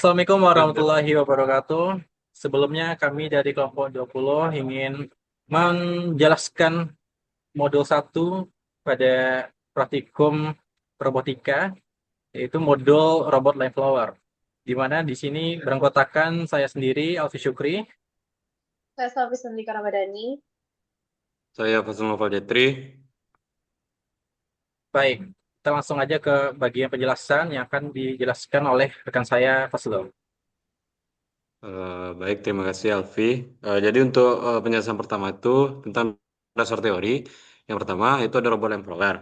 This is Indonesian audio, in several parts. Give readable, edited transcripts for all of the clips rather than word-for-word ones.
Assalamualaikum warahmatullahi wabarakatuh. Sebelumnya kami dari kelompok 20 ingin menjelaskan modul 1 pada praktikum robotika, yaitu modul robot line flower. Di mana di sini beranggotakan saya sendiri, Alfi Syukri. Saya Selvi Sandika Ramadhani. Saya Faisal Fadetri. Baik, kita langsung aja ke bagian penjelasan yang akan dijelaskan oleh rekan saya, Fazlul. Baik, terima kasih Alfi. Jadi untuk penjelasan pertama itu tentang dasar teori. Yang pertama itu ada robot line flower.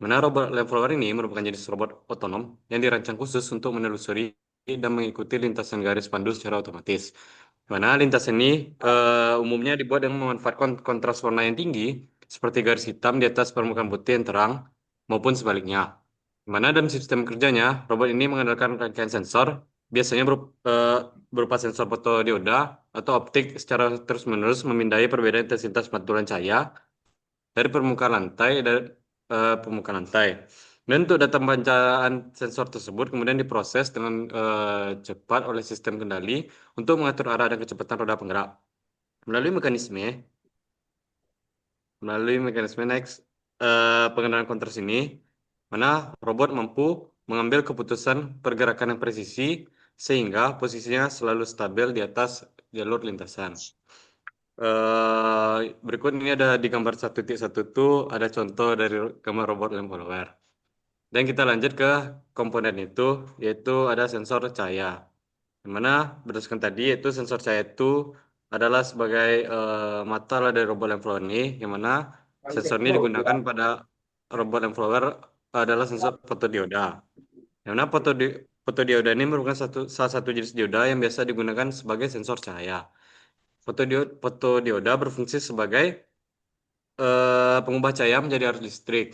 Mana robot line flower ini merupakan jenis robot otonom yang dirancang khusus untuk menelusuri dan mengikuti lintasan garis pandu secara otomatis. Mana lintasan ini umumnya dibuat dengan memanfaatkan kontras warna yang tinggi, seperti garis hitam di atas permukaan putih yang terang, maupun sebaliknya. Mana dalam sistem kerjanya, robot ini mengandalkan rangkaian sensor, biasanya berupa sensor fotodioda atau optik secara terus-menerus memindai perbedaan intensitas pantulan cahaya dari permukaan lantai. Dan untuk data pancaraan sensor tersebut kemudian diproses dengan cepat oleh sistem kendali untuk mengatur arah dan kecepatan roda penggerak. Melalui mekanisme melalui mekanisme next pengenalan kontras ini, mana robot mampu mengambil keputusan pergerakan yang presisi sehingga posisinya selalu stabil di atas jalur lintasan. Berikut ini ada di gambar 1.1 itu ada contoh dari gambar robot lem follower. Dan kita lanjut ke komponen itu, yaitu ada sensor cahaya. Yang mana berdasarkan tadi, yaitu sensor cahaya itu adalah sebagai mata lah dari robot lem follower ini, yang mana sensor ini digunakan pada robot lem follower adalah sensor fotodioda. Yang mana fotodioda ini merupakan salah satu jenis dioda yang biasa digunakan sebagai sensor cahaya. Fotodioda berfungsi sebagai pengubah cahaya menjadi arus listrik.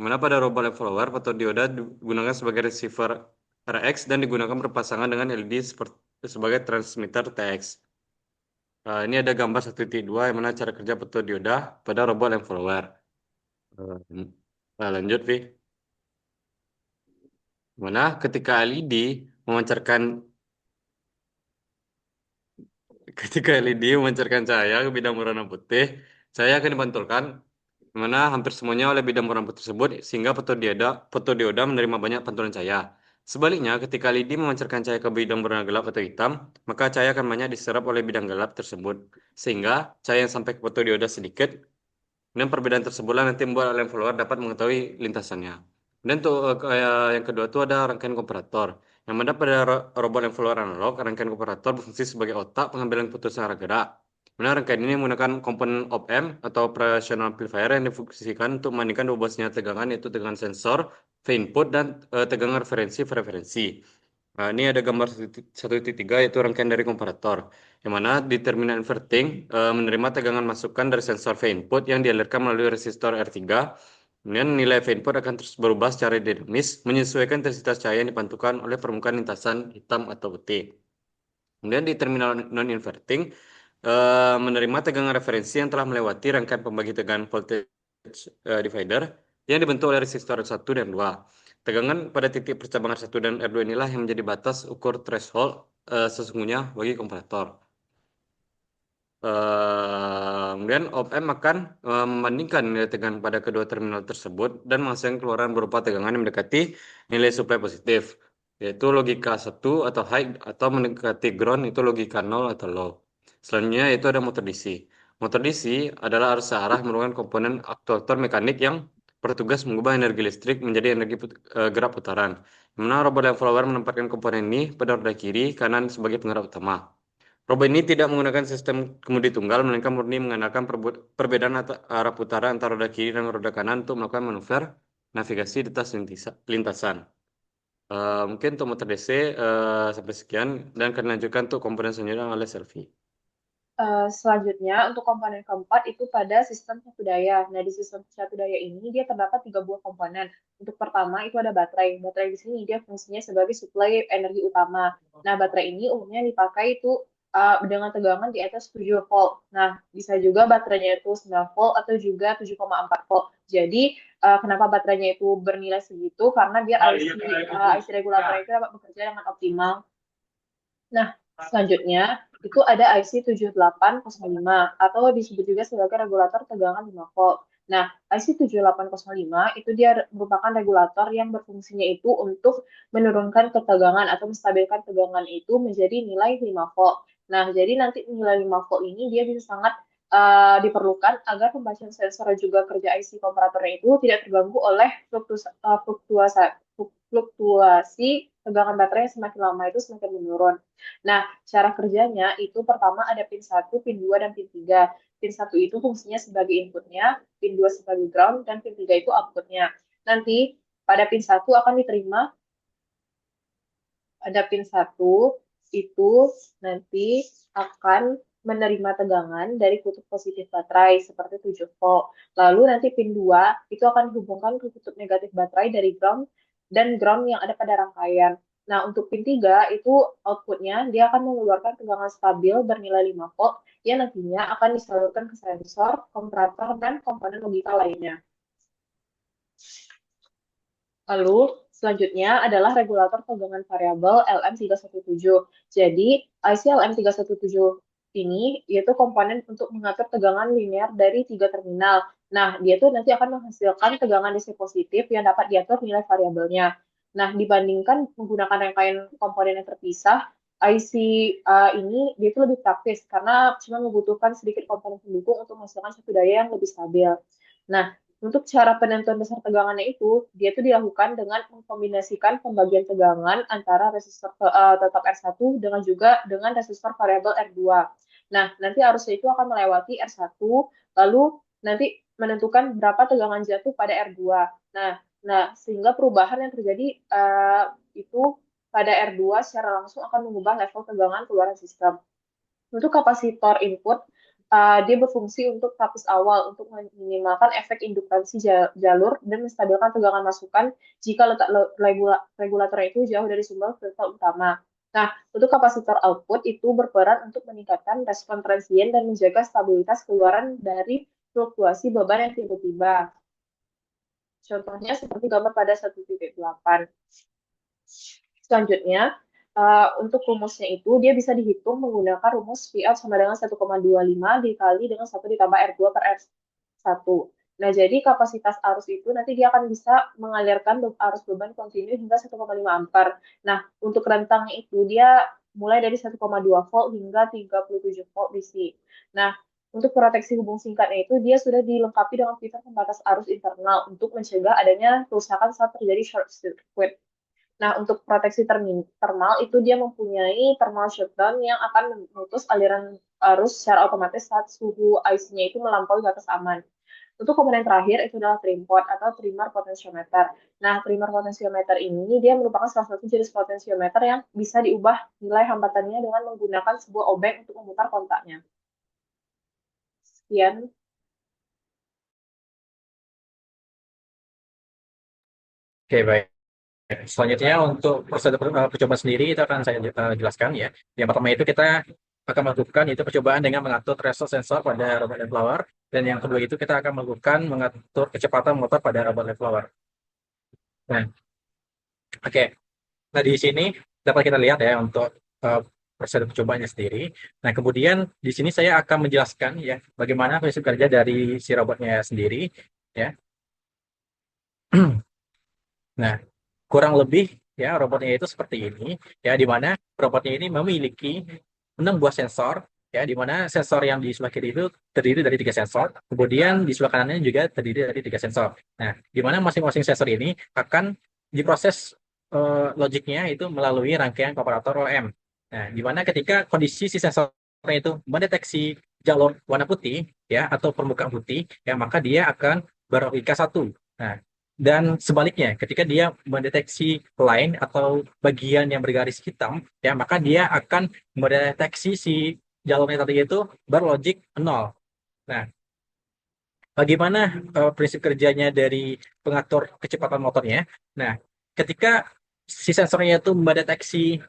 Dimana pada robot lab follower, fotodioda digunakan sebagai receiver RX dan digunakan berpasangan dengan LED sebagai transmitter TX. Ini ada gambar 1.2 yang mana cara kerja fotodioda pada robot lab follower. Lanjut, Vi. Mana ketika LED memancarkan ketika LED memancarkan cahaya ke bidang berwarna putih, cahaya akan dipantulkan mana hampir semuanya oleh bidang warna putih tersebut sehingga fotodioda menerima banyak pantulan cahaya. Sebaliknya, ketika LED memancarkan cahaya ke bidang berwarna gelap atau hitam, maka cahaya akan banyak diserap oleh bidang gelap tersebut sehingga cahaya yang sampai ke fotodioda sedikit dan perbedaan tersebutlah nanti membuat lem follower dapat mengetahui lintasannya. Dan untuk yang kedua itu ada rangkaian komparator. Yang mana pada robot lem follower analog, rangkaian komparator berfungsi sebagai otak pengambilan keputusan arah gerak. Mana rangkaian ini menggunakan komponen op-amp atau operational amplifier yang difungsikan untuk membandingkan dua buah sinyal tegangan, yaitu tegangan sensor, V input, dan tegangan referensi. Nah, ini ada gambar 1.3 yaitu rangkaian dari komparator, yang mana di terminal inverting menerima tegangan masukan dari sensor V input yang dialirkan melalui resistor R3. Kemudian nilai V input akan terus berubah secara dinamis menyesuaikan intensitas cahaya yang dipantulkan oleh permukaan lintasan hitam atau putih. Kemudian di terminal non-inverting menerima tegangan referensi yang telah melewati rangkaian pembagi tegangan voltage divider yang dibentuk oleh resistor R1 dan 2. Tegangan pada titik percabangan R1 dan R2 inilah yang menjadi batas ukur threshold sesungguhnya bagi komparator. Kemudian op-amp akan membandingkan nilai tegangan pada kedua terminal tersebut dan menghasilkan keluaran berupa tegangan yang mendekati nilai supply positif, yaitu logika 1 atau high, atau mendekati ground itu logika 0 atau low. Selanjutnya itu ada motor DC. Motor DC adalah arus searah merupakan komponen aktuator mekanik yang bertugas mengubah energi listrik menjadi energi gerak putaran. Di mana robot yang follower menempatkan komponen ini pada roda kiri kanan sebagai penggerak utama. Robot ini tidak menggunakan sistem kemudi tunggal, melainkan murni mengandalkan perbedaan arah putaran antara roda kiri dan roda kanan untuk melakukan manuver navigasi di atas lintasan. Mungkin untuk motor DC sampai sekian, dan akan dilanjutkan untuk komponen selanjutnya oleh Selfie. Selanjutnya, untuk komponen keempat itu pada sistem satu daya. Nah, di sistem satu daya ini dia terdapat tiga buah komponen. Untuk pertama itu ada baterai. Baterai di sini dia fungsinya sebagai suplai energi utama. Nah, baterai ini umumnya dipakai itu dengan tegangan di atas 7 volt. Nah, bisa juga baterainya itu 9 volt atau juga 7,4 volt. Jadi, kenapa baterainya itu bernilai segitu? Karena biar IC regulator itu dapat bekerja dengan optimal. Nah, selanjutnya itu ada IC 7805 atau disebut juga sebagai regulator tegangan 5 volt. Nah, IC 7805 itu dia merupakan regulator yang berfungsinya itu untuk menurunkan ketegangan atau menstabilkan tegangan itu menjadi nilai 5 volt. Nah, jadi nanti nilai 5 volt ini dia bisa sangat diperlukan agar pembacaan sensor dan juga kerja IC komparatornya itu tidak terganggu oleh fluktuasi tegangan baterai yang semakin lama itu semakin menurun. Nah, cara kerjanya itu pertama ada pin 1, pin 2, dan pin 3. Pin 1 itu fungsinya sebagai inputnya, pin 2 sebagai ground, dan pin 3 itu outputnya. Nanti pada pin 1 akan diterima, ada pin 1 itu nanti akan menerima tegangan dari kutub positif baterai seperti 7 volt. Lalu nanti pin 2 itu akan dihubungkan ke kutub negatif baterai dari ground dan ground yang ada pada rangkaian. Nah, untuk pin 3 itu outputnya dia akan mengeluarkan tegangan stabil bernilai 5 volt yang nantinya akan disalurkan ke sensor, komparator, dan komponen logika lainnya. Lalu selanjutnya adalah regulator tegangan variabel LM317. Jadi IC LM317 ini yaitu komponen untuk mengatur tegangan linear dari 3 terminal. Nah, dia tuh nanti akan menghasilkan tegangan DC positif yang dapat diatur nilai variabelnya. Nah, dibandingkan menggunakan rangkaian komponen yang terpisah, IC ini dia itu lebih praktis karena cuma membutuhkan sedikit komponen pendukung untuk menghasilkan satu daya yang lebih stabil. Nah, untuk cara penentuan dasar tegangannya itu, dia itu dilakukan dengan mengkombinasikan pembagian tegangan antara resistor tetap R1 dengan juga dengan resistor variabel R2. Nah, nanti arusnya itu akan melewati R1, lalu nanti menentukan berapa tegangan jatuh pada R2. Nah, sehingga perubahan yang terjadi itu pada R2 secara langsung akan mengubah level tegangan keluaran sistem. Untuk kapasitor input, dia berfungsi untuk tapis awal untuk meminimalkan efek indukansi jalur dan menstabilkan tegangan masukan jika letak regulator itu jauh dari sumber filter utama. Nah, untuk kapasitor output itu berperan untuk meningkatkan respon transien dan menjaga stabilitas keluaran dari fluktuasi beban yang tiba-tiba. Contohnya seperti gambar pada 1.8. Selanjutnya, untuk rumusnya itu dia bisa dihitung menggunakan rumus Vout sama dengan 1,25 dikali dengan 1 ditambah R2 per R1. Nah, jadi kapasitas arus itu nanti dia akan bisa mengalirkan arus beban kontinu hingga 1,5 ampere. Nah, untuk rentangnya itu dia mulai dari 1,2 volt hingga 37 volt DC. Nah, untuk proteksi hubung singkatnya itu dia sudah dilengkapi dengan fitur pembatas arus internal untuk mencegah adanya kerusakan saat terjadi short circuit. Nah, untuk proteksi termal itu dia mempunyai thermal shutdown yang akan memutus aliran arus secara otomatis saat suhu IC-nya itu melampaui batas aman. Untuk komponen terakhir itu adalah trimpot atau trimmer potentiometer. Nah, trimmer potentiometer ini dia merupakan salah satu jenis potentiometer yang bisa diubah nilai hambatannya dengan menggunakan sebuah obeng untuk memutar kontaknya. Sekian. Oke, baik. Selanjutnya untuk prosedur percobaan sendiri itu akan saya jelaskan ya. Yang pertama itu kita akan melakukan itu percobaan dengan mengatur threshold sensor pada robot leaf blower, dan yang kedua itu kita akan melakukan mengatur kecepatan motor pada robot leaf blower. Nah, oke. Nah, di sini dapat kita lihat ya untuk prosedur percobaannya sendiri. Nah, kemudian di sini saya akan menjelaskan ya bagaimana prinsip kerja dari si robotnya sendiri ya. Nah, kurang lebih ya robotnya itu seperti ini ya, di mana robotnya ini memiliki 6 buah sensor ya, di mana sensor yang di sebelah kiri itu terdiri dari 3 sensor, kemudian di sebelah kanannya juga terdiri dari 3 sensor. Nah, di mana masing-masing sensor ini akan diproses logiknya itu melalui rangkaian komparator OM. Nah, di mana ketika kondisi si sensornya itu mendeteksi jalur warna putih ya atau permukaan putih ya, maka dia akan berlogika 1. Nah, dan sebaliknya, ketika dia mendeteksi line atau bagian yang bergaris hitam, ya maka dia akan mendeteksi si jalurnya tadi itu berlogik 0. Nah, bagaimana prinsip kerjanya dari pengatur kecepatan motornya? Nah, ketika si sensornya itu mendeteksi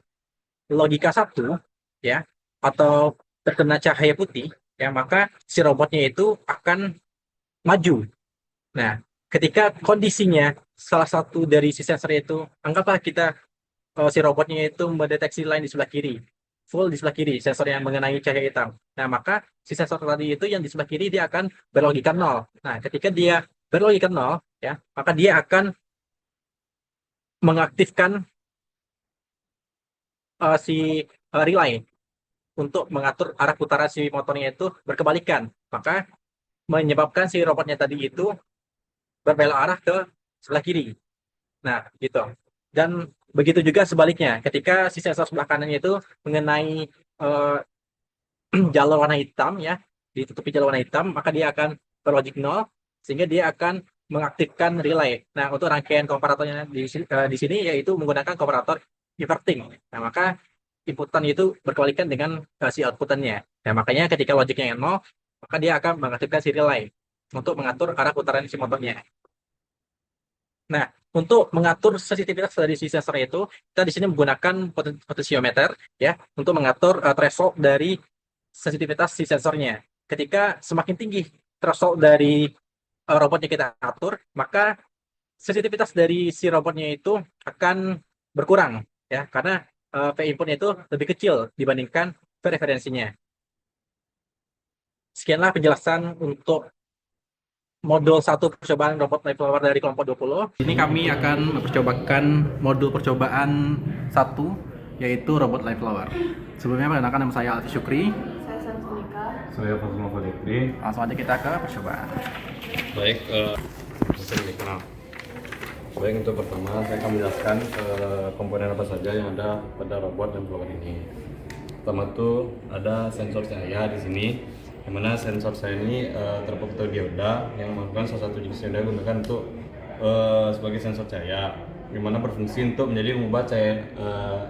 logika 1, ya, atau terkena cahaya putih, ya maka si robotnya itu akan maju. Nah, ketika kondisinya salah satu dari si sensor itu, anggaplah kita si robotnya itu mendeteksi line di sebelah kiri. full di sebelah kiri, sensor yang mengenai cahaya hitam. Nah, maka si sensor tadi itu yang di sebelah kiri dia akan berlogika 0. Nah, ketika dia berlogika 0, ya, maka dia akan mengaktifkan si relay untuk mengatur arah putaran si motornya itu berkebalikan. Maka menyebabkan si robotnya tadi itu berbelok arah ke sebelah kiri. Nah, gitu. Dan begitu juga sebaliknya, ketika si sensor sebelah kanannya itu mengenai eh, jalur warna hitam, ya, ditutupi jalur warna hitam, maka dia akan berlogik 0, sehingga dia akan mengaktifkan relay. Nah, untuk rangkaian komparatornya di sini yaitu menggunakan komparator inverting. Nah, maka inputan itu berkebalikan dengan si outputannya. Nah, makanya ketika logiknya yang 0, maka dia akan mengaktifkan si relay untuk mengatur arah putaran si motornya. Nah, untuk mengatur sensitivitas dari si sensor itu, kita di sini menggunakan potensiometer, ya, untuk mengatur threshold dari sensitivitas si sensornya. Ketika semakin tinggi threshold dari robotnya kita atur, maka sensitivitas dari si robotnya itu akan berkurang, ya, karena V inputnya itu lebih kecil dibandingkan V referensinya. Sekianlah penjelasan untuk modul 1 percobaan robot live flower dari kelompok 20. Ini kami akan mempercobakan modul percobaan 1, yaitu robot live flower. Sebelumnya perkenalkan, nama saya Alfi Syukri. Saya Sansunika. Saya Fatul Fadikri. Langsung aja kita ke percobaan. Baik, bisa dikenal. Baik, untuk pertama saya akan menjelaskan komponen apa saja yang ada pada robot dan flower ini. Pertama tuh ada sensor cahaya di sini, yang mana sensor saya ini terbuat dioda yang merupakan salah satu jenis dioda yang digunakan untuk sebagai sensor cahaya, yang mana berfungsi untuk mengubah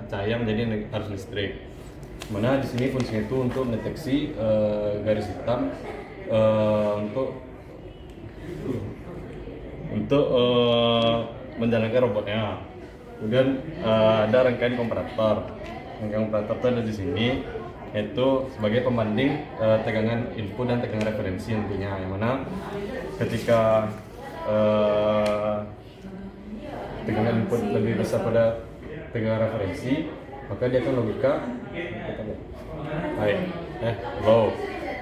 cahaya menjadi arus listrik. Mana di sini fungsinya itu untuk mendeteksi garis hitam untuk menjalankan robotnya. Kemudian ada rangkaian komparator. Rangkaian komparator itu ada di sini, yaitu sebagai pembanding tegangan input dan tegangan referensi nantinya. Yang mana ketika tegangan input lebih besar pada tegangan referensi, maka dia akan logika low.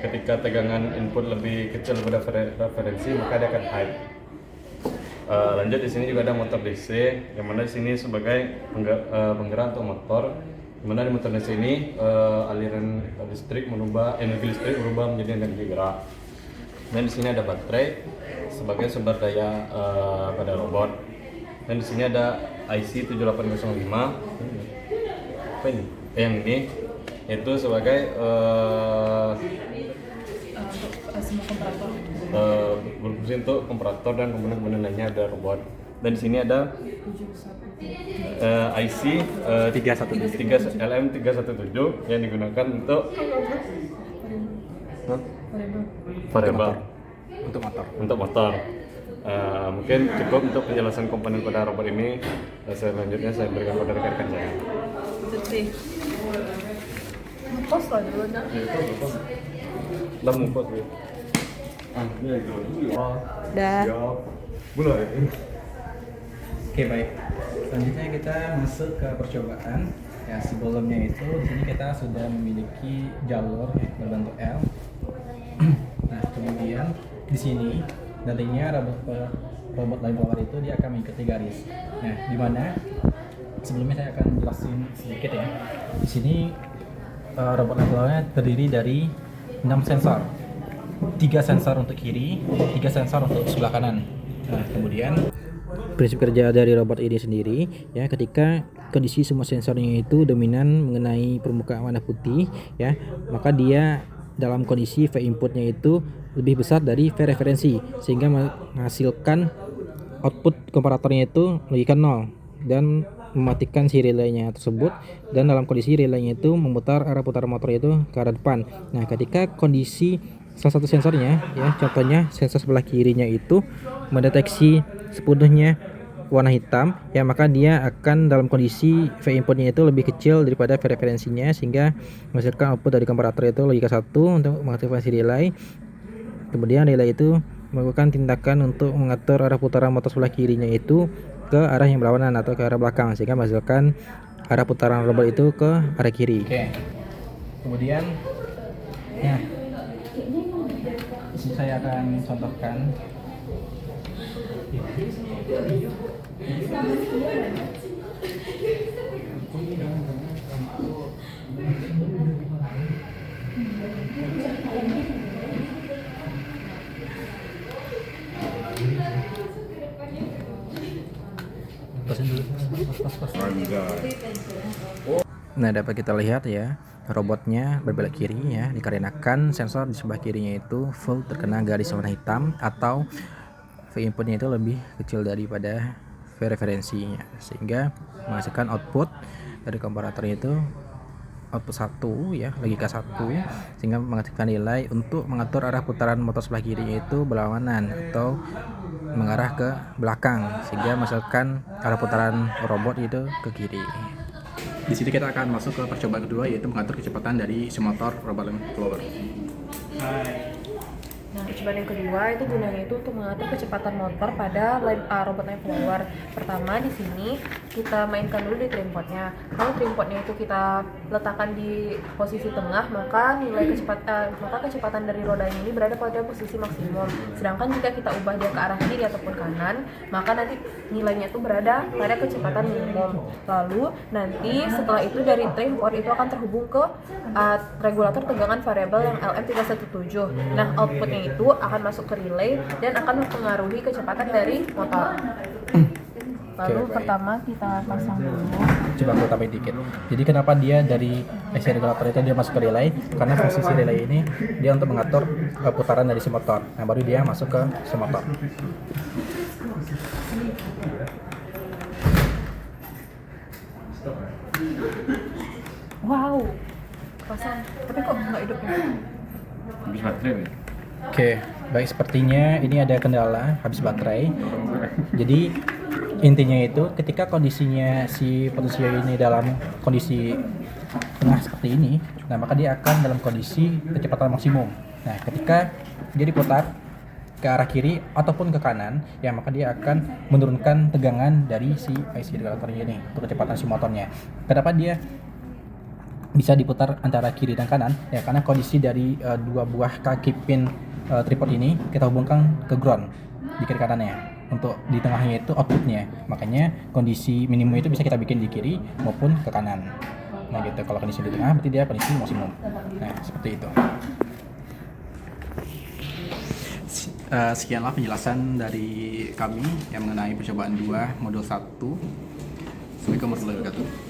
Ketika tegangan input lebih kecil daripada referensi, maka dia akan high. Lanjut, di sini juga ada motor DC, yang mana di sini sebagai penggerak untuk motor. Di mana di motor DC ini aliran listrik energi listrik berubah menjadi energi gerak. Dan di sini ada baterai sebagai sumber daya pada robot. Dan di sini ada IC 7805. Apa ini? Yang ini itu sebagai Semua komparator. berfungsi untuk komparator dan komponen-komponen lainnya ada robot. Dan di sini ada IC 317 LM317 yang digunakan untuk variabel untuk motor. Mungkin cukup untuk penjelasan komponen pada robot ini. Selanjutnya saya berikan pada rekan-rekan saya. Pos lah dulu dah. Lah mumput ya. Dah. Mulai. Oke, baik. Selanjutnya kita masuk ke percobaan. Ya, sebelumnya itu di sini kita sudah memiliki jalur berbentuk L. Nah, kemudian di sini nantinya robot live flower itu dia akan mengikuti garis. Nah, di mana sebelumnya saya akan jelasin sedikit ya. Di sini robot live flower terdiri dari 6 sensor. 3 sensor untuk kiri, 3 sensor untuk sebelah kanan. Nah, kemudian prinsip kerja dari robot ini sendiri, ya, ketika kondisi semua sensornya itu dominan mengenai permukaan warna putih, ya, maka dia dalam kondisi V inputnya itu lebih besar dari V referensi, sehingga menghasilkan output komparatornya itu logika 0 dan mematikan si relaynya tersebut, dan dalam kondisi relaynya itu memutar arah putaran motor itu ke arah depan. Nah, ketika kondisi salah satu sensornya, ya, contohnya sensor sebelah kirinya itu mendeteksi sepenuhnya warna hitam, ya, maka dia akan dalam kondisi V inputnya itu lebih kecil daripada V referensinya, sehingga menghasilkan output dari komparator itu logika 1 untuk mengaktifkan si relay. Kemudian relay itu melakukan tindakan untuk mengatur arah putaran motor sebelah kirinya itu ke arah yang berlawanan atau ke arah belakang, sehingga menghasilkan arah putaran robot itu ke arah kiri. Oke. Kemudian, ya, di sini saya akan contohkan. Nah, dapat kita lihat ya, robotnya berbelok kiri ya, dikarenakan sensor di sebelah kirinya itu full terkena garis warna hitam atau V inputnya itu lebih kecil daripada V referensinya, sehingga menghasilkan output dari komparatornya itu output 1 ya, logika 1, sehingga menghasilkan nilai untuk mengatur arah putaran motor sebelah kirinya itu berlawanan atau mengarah ke belakang, sehingga menghasilkan arah putaran robot itu ke kiri. Di sini kita akan masuk ke percobaan kedua, yaitu mengatur kecepatan dari si motor robot lem blower. Nah, percobaan yang kedua itu gunanya itu untuk mengatur kecepatan motor pada robot lem blower. Pertama di sini kita mainkan dulu di trimpotnya. Kalau trimpotnya itu kita letakkan di posisi tengah, maka kecepatan dari rodanya ini berada pada posisi maksimum. Sedangkan jika kita ubah dia ke arah kiri ataupun kanan, maka nanti nilainya itu berada pada kecepatan minimum. Lalu nanti setelah itu dari trimpot itu akan terhubung ke regulator tegangan variabel yang LM317. Nah, outputnya itu akan masuk ke relay dan akan mempengaruhi kecepatan dari motor. Lalu pertama kita pasang dulu. Coba aku tambahin dikit. Jadi kenapa dia dari IC regulator itu dia masuk ke relay? Karena fungsi si relay ini dia untuk mengatur putaran dari si motor. Nah, baru dia masuk ke si motor. Wow, pasang. Tapi kok nggak hidup ya? Habis baterai. Oke, baik, sepertinya ini ada kendala habis baterai. Jadi intinya itu ketika kondisinya si potensio ini dalam kondisi tengah seperti ini, nah maka dia akan dalam kondisi kecepatan maksimum. Nah, ketika dia diputar ke arah kiri ataupun ke kanan, ya maka dia akan menurunkan tegangan dari si IC regulatornya ini untuk kecepatan si motornya. Kenapa dia bisa diputar antara kiri dan kanan? Ya karena kondisi dari dua buah kaki pin tripod ini kita hubungkan ke ground di kiri kanannya. Untuk di tengahnya itu outputnya, makanya kondisi minimum itu bisa kita bikin di kiri maupun ke kanan. Nah gitu, kalau kondisi di tengah berarti dia kondisi maksimum. Nah seperti itu. Sekianlah penjelasan dari kami yang mengenai percobaan 2 modul 1. Assalamualaikum warahmatullahi wabarakatuh.